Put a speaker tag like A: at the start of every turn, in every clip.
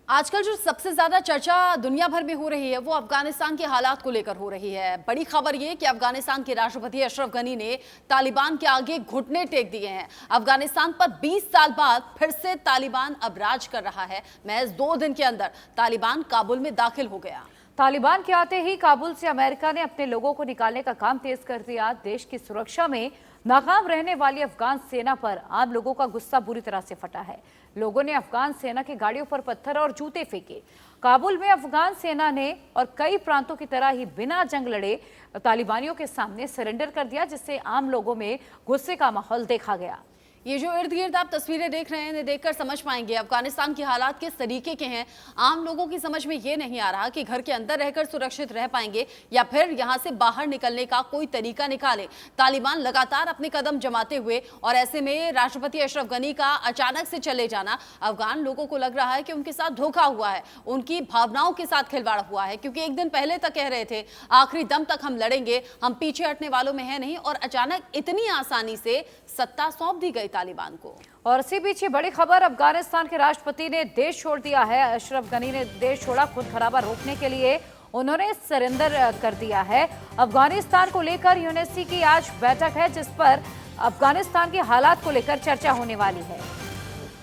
A: आजकल जो सबसे ज्यादा चर्चा दुनिया भर में हो रही है वो अफगानिस्तान के हालात को लेकर हो रही है। बड़ी खबर ये कि अफगानिस्तान के राष्ट्रपति अशरफ गनी ने तालिबान के आगे घुटने टेक दिए हैं। अफगानिस्तान पर 20 साल बाद फिर से तालिबान अब राज कर रहा है। महज 2 दिन के अंदर तालिबान काबुल में दाखिल हो गया।
B: तालिबान के आते ही काबुल से अमेरिका ने अपने लोगों को निकालने का काम तेज कर दिया। देश की सुरक्षा में नाकाम रहने वाली अफगान सेना पर आम लोगों का गुस्सा बुरी तरह से फटा है। लोगों ने अफगान सेना की गाड़ियों पर पत्थर और जूते फेंके। काबुल में अफगान सेना ने और कई प्रांतों की तरह ही बिना जंग लड़े तालिबानियों के सामने सरेंडर कर दिया, जिससे आम लोगों में गुस्से का माहौल देखा गया।
A: ये जो इर्द गिर्द आप तस्वीरें देख रहे हैं, इन्हें देखकर समझ पाएंगे अफगानिस्तान के हालात किस तरीके के हैं। आम लोगों की समझ में ये नहीं आ रहा कि घर के अंदर रहकर सुरक्षित रह पाएंगे या फिर यहां से बाहर निकलने का कोई तरीका निकाले। तालिबान लगातार अपने कदम जमाते हुए और ऐसे में राष्ट्रपति अशरफ गनी का अचानक से चले जाना अफगान लोगों को लग रहा है कि उनके साथ धोखा हुआ है, उनकी भावनाओं के साथ खिलवाड़ हुआ है। क्योंकि एक दिन पहले तक कह रहे थे आखिरी दम तक हम लड़ेंगे, हम पीछे हटने वालों में है नहीं, और अचानक इतनी आसानी से सत्ता सौंप दी गई तालिबान को।
B: और इसी पीछे बड़ी खबर, अफगानिस्तान के राष्ट्रपति ने देश छोड़ दिया है। अशरफ गनी ने देश छोड़ा। खून खराबा रोकने के लिए उन्होंने सरेंडर कर दिया है। अफगानिस्तान को लेकर यूएनएससी की आज बैठक है, जिस पर अफगानिस्तान के हालात को लेकर चर्चा होने वाली है।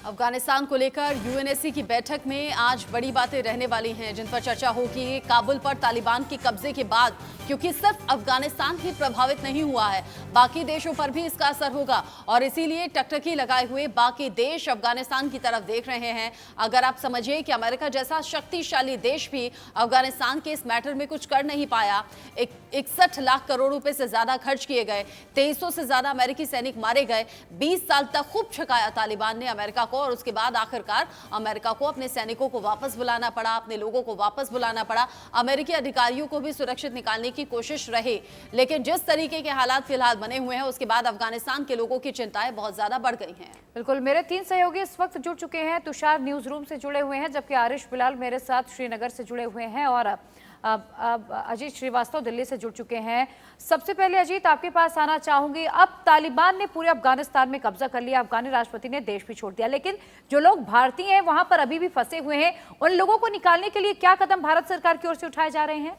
A: अफगानिस्तान को लेकर यूएनएससी की बैठक में आज बड़ी बातें रहने वाली हैं, जिन पर चर्चा होगी। काबुल पर तालिबान के कब्जे के बाद, क्योंकि सिर्फ अफगानिस्तान ही प्रभावित नहीं हुआ है, बाकी देशों पर भी इसका असर होगा और इसीलिए टकटकी लगाए हुए बाकी देश अफगानिस्तान की तरफ देख रहे हैं। अगर आप समझिए कि अमेरिका जैसा शक्तिशाली देश भी अफगानिस्तान के इस मैटर में कुछ कर नहीं पाया। 61 लाख करोड़ रुपए से ज्यादा खर्च किए गए, 2300 से ज्यादा अमेरिकी सैनिक मारे गए, 20 साल तक खूब छकाया तालिबान ने अमेरिका और उसके बाद आखिरकार अमेरिका को अपने सैनिकों को वापस बुलाना पड़ा, अपने लोगों को वापस बुलाना पड़ा। अमेरिकी अधिकारियों को भी सुरक्षित निकालने की कोशिश रही, लेकिन जिस तरीके के हालात फिलहाल बने हुए हैं उसके बाद अफगानिस्तान के लोगों की चिंताएं बहुत ज्यादा बढ़ गई हैं।
B: बिल्कुल, मेरे 3 सहयोगी इस वक्त जुड़ चुके हैं। तुषार न्यूज रूम से जुड़े हुए हैं, जबकि आरिश बिलाल मेरे साथ श्रीनगर से जुड़े हुए हैं और अब अजीत श्रीवास्तव दिल्ली से जुड़ चुके हैं। सबसे पहले अजीत, आपके पास आना चाहूंगी। अब तालिबान ने पूरे अफगानिस्तान में कब्जा कर लिया, अफगानी राष्ट्रपति ने देश भी छोड़ दिया, लेकिन जो लोग भारतीय हैं वहां पर अभी भी फंसे हुए हैं, उन लोगों को निकालने के लिए क्या कदम भारत सरकार की ओर से उठाए जा रहे हैं?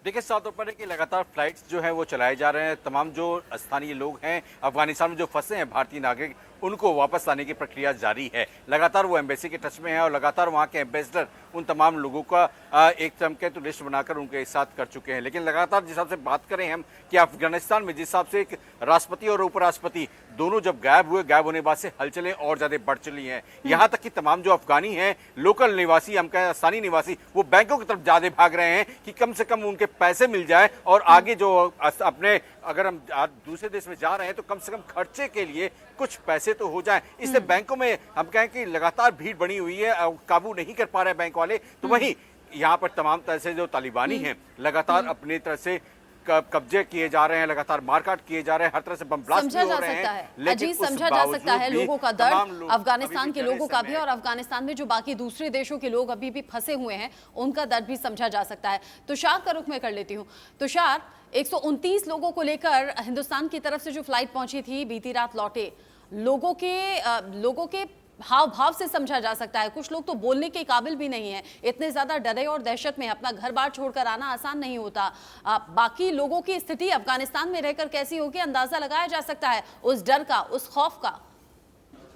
C: देखिए, साफ तौर पर है कि लगातार फ्लाइट्स जो है वो चलाए जा रहे हैं। तमाम जो स्थानीय लोग हैं अफगानिस्तान में जो फंसे हैं भारतीय नागरिक, उनको वापस लाने की प्रक्रिया जारी है। लगातार वो एम्बेसी के टच में है और लगातार वहाँ के एम्बेसडर उन तमाम लोगों का एक चमके तो लिस्ट बनाकर उनके साथ कर चुके हैं। लेकिन लगातार जिस हिसाब से बात करें हम कि अफगानिस्तान में जिस हिसाब से एक राष्ट्रपति और उपराष्ट्रपति दोनों जब गायब हुए, गायब होने के बाद से हलचलें और ज़्यादा बढ़ चली हैं। यहाँ तक कि तमाम जो अफगानी हैं, लोकल निवासी, हम कहें स्थानीय निवासी, वो बैंकों की तरफ ज़्यादा भाग रहे हैं कि कम से कम उनके पैसे मिल जाए और आगे जो अपने, अगर हम दूसरे देश में जा रहे हैं तो कम से कम खर्चे के लिए कुछ पैसे तो हो जाएं। इससे बैंकों में हम कहें कि लगातार भीड़ बनी हुई है, काबू नहीं कर पा रहे बैंक वाले। तो वहीं यहाँ पर तमाम तरह से जो तालिबानी हैं लगातार अपनी तरह से कब्जे किए जा रहे हैं, लगातार मारकाट किए जा रहे हैं, हर तरह से बम ब्लास्ट भी हो रहे हैं।
A: लेकिन समझा जा सकता है लोगों का दर्द, अफगानिस्तान के लोगों का भी, और अफगानिस्तान में जो बाकी दूसरे देशों के लोग अभी भी फंसे हुए हैं उनका दर्द भी समझा जा सकता है। तुषार का रुख मैं कर लेती हूँ। तुषार, 129 लोगों को लेकर हिंदुस्तान की तरफ से जो फ्लाइट पहुंची थी बीती रात लौटे लोगों के हाव भाव से समझा जा सकता है। कुछ लोग तो बोलने के काबिल भी नहीं है, इतने ज्यादा डरे और दहशत में अपना घर बार छोड़कर आना आसान नहीं होता। बाकी लोगों की स्थिति अफगानिस्तान में रहकर कैसी होगी, अंदाजा लगाया जा सकता है उस डर का, उस खौफ का।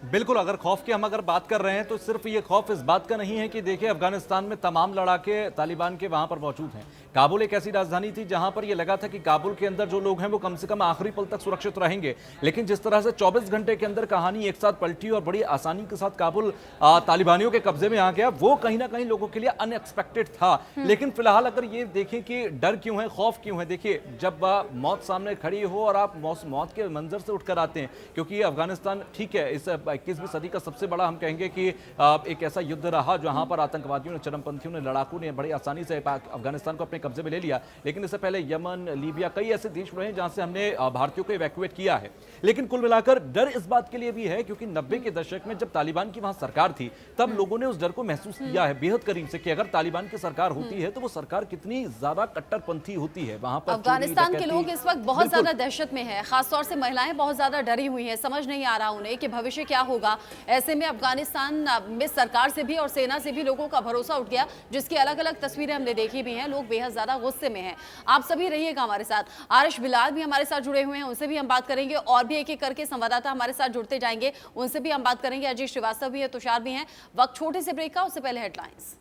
D: बिल्कुल, अगर खौफ की हम बात कर रहे हैं तो सिर्फ ये खौफ इस बात का नहीं है कि देखिए अफगानिस्तान में तमाम लड़ाके तालिबान के वहां पर मौजूद हैं। काबुल एक ऐसी राजधानी थी जहां पर ये लगा था कि काबुल के अंदर जो लोग हैं वो कम से कम आखिरी पल तक सुरक्षित रहेंगे, लेकिन जिस तरह से 24 घंटे के अंदर कहानी एक साथ पलटी और बड़ी आसानी के साथ काबुल तालिबानियों के कब्जे में आ गया, वो कहीं ना कहीं लोगों के लिए अनएक्सपेक्टेड था। लेकिन फिलहाल अगर ये देखें कि डर क्यों है, खौफ क्यों है, देखिए जब मौत सामने खड़ी हो और आप मौत के मंजर से उठकर आते हैं, क्योंकि अफगानिस्तान ठीक है इस 21वीं सदी का सबसे बड़ा हम कहेंगे कि एक ऐसा युद्ध रहा जहां पर आतंकवादियों ने, चरमपंथियों ने, लड़ाकू ने बड़ी आसानी से अफगानिस्तान को अपने कब्जे में ले लिया, लेकिन इससे पहले यमन, लीबिया, कई ऐसे देश रहे हैं जहां से हमने भारतीयों को इवैक्यूएट किया है। लेकिन कुल मिलाकर डर इस बात के लिए भी है क्योंकि 90 के दशक में जब तालिबान की वहां सरकार थी तब लोगों ने उस डर को महसूस किया है बेहद करीब से कि अगर तालिबान की सरकार होती है तो वो सरकार कितनी ज्यादा कट्टरपंथी होती है। वहां पर
A: अफगानिस्तान के लोग इस वक्त बहुत ज्यादा दहशत में हैं, खासतौर से महिलाएं बहुत ज्यादा डरी हुई हैं। समझ नहीं आ रहा उन्हें कि भविष्य क्या होगा। ऐसे में अफगानिस्तान में सरकार से भी और सेना से भी लोगों का भरोसा उठ गया, जिसकी अलग अलग तस्वीरें हमने देखी भी हैं। लोग बेहद ज्यादा गुस्से में हैं। आप सभी रहिएगा हमारे साथ। आरिश बिलाल भी हमारे साथ जुड़े हुए हैं, उनसे भी हम बात करेंगे और भी एक एक करके संवाददाता हमारे साथ जुड़ते जाएंगे, उनसे भी हम बात करेंगे। अजय श्रीवास्तव भी है, तुषार भी हैं। वक्त छोटे से ब्रेक का, उससे पहले हेडलाइंस।